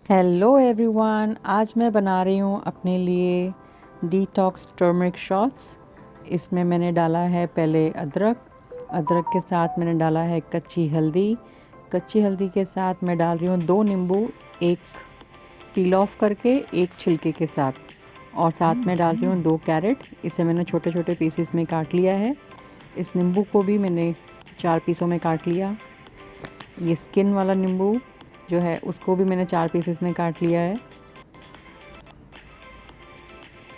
Hello everyone, आज मैं बना रही हूँ अपने लिए डिटॉक्स टर्मरिक शॉट्स। इसमें मैंने डाला है पहले अदरक के साथ मैंने डाला है कच्ची हल्दी के साथ मैं डाल रही हूँ 2 नींबू, एक पील ऑफ करके, एक छिलके के साथ, और साथ में डाल रही हूँ 2 कैरेट। इसे मैंने छोटे छोटे पीसेस में काट लिया है। इस नींबू को भी मैंने 4 पीसों में काट लिया। ये स्किन वाला नींबू जो है उसको भी मैंने 4 पीसेस में काट लिया है।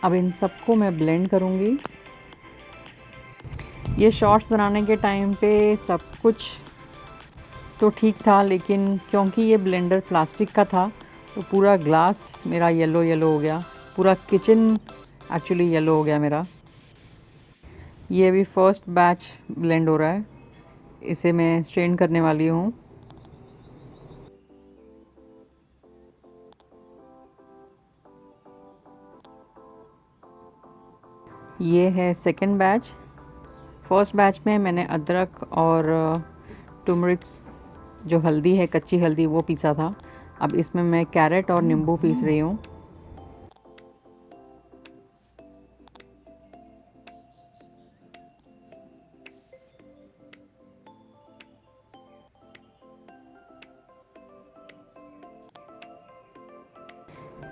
अब इन सबको मैं ब्लेंड करूँगी। ये शॉट्स बनाने के टाइम पे सब कुछ तो ठीक था, लेकिन क्योंकि ये ब्लेंडर प्लास्टिक का था तो पूरा ग्लास मेरा येलो हो गया, पूरा किचन एक्चुअली येलो हो गया मेरा। ये अभी फर्स्ट बैच ब्लेंड हो रहा है, इसे मैं स्ट्रेन करने वाली हूँ। ये है सेकंड बैच। फर्स्ट बैच में मैंने अदरक और टर्मरिक्स जो हल्दी है, कच्ची हल्दी, वो पीसा था। अब इसमें मैं कैरेट और नींबू पीस रही हूँ।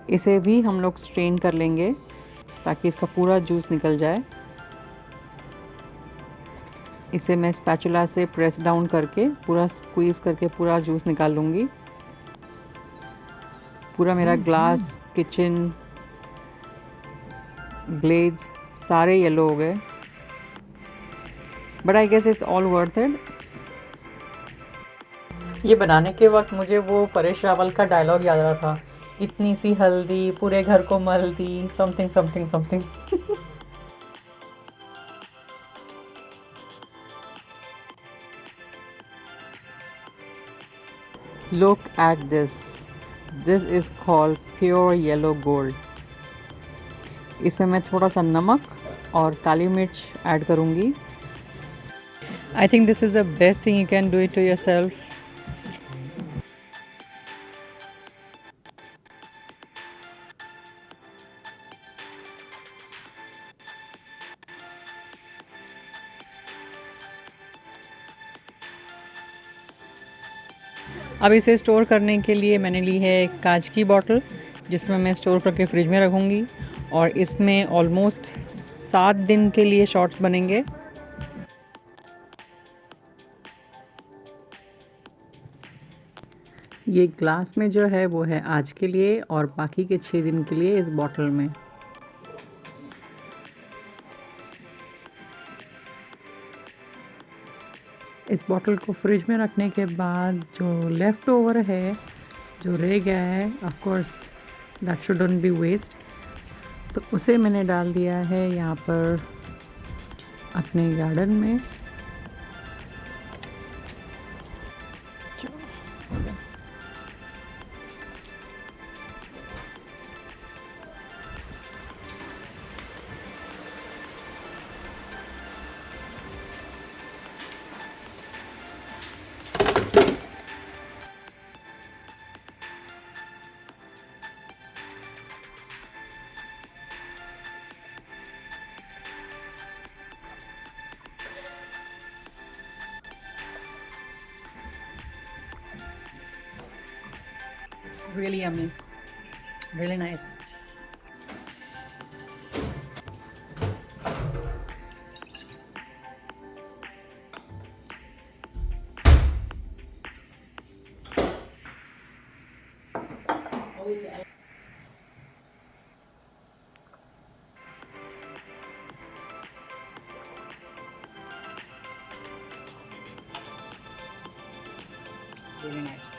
इसे भी हम लोग स्ट्रेन कर लेंगे ताकि इसका पूरा जूस निकल जाए। इसे मैं स्पैचुला से प्रेस डाउन करके पूरा स्क्वीज़ करके पूरा जूस निकाल लूँगी। पूरा मेरा ग्लास, किचन, ग्लेड्स सारे येलो हो गए, but I guess it's all worth it. ये बनाने के वक्त मुझे वो परेश रावल का डायलॉग याद आ रहा था, इतनी सी हल्दी पूरे घर को मल दी, something something something. Look at this. This is called pure yellow gold. इसमें मैं थोड़ा सा नमक और काली मिर्च ऐड करूँगी। I think this is the best thing you can do it to yourself. अब इसे स्टोर करने के लिए मैंने ली है एक कांच की बॉटल, जिसमें मैं स्टोर करके फ्रिज में रखूँगी, और इसमें ऑलमोस्ट 7 दिन के लिए शॉट्स बनेंगे। ये ग्लास में जो है वो है आज के लिए, और बाकी के 6 दिन के लिए इस बॉटल में। इस बॉटल को फ्रिज में रखने के बाद जो लेफ़्ट ओवर है, जो रह गया है, of course that shouldn't be waste, तो उसे मैंने डाल दिया है यहाँ पर अपने गार्डन में। Really yummy, really nice. Really nice.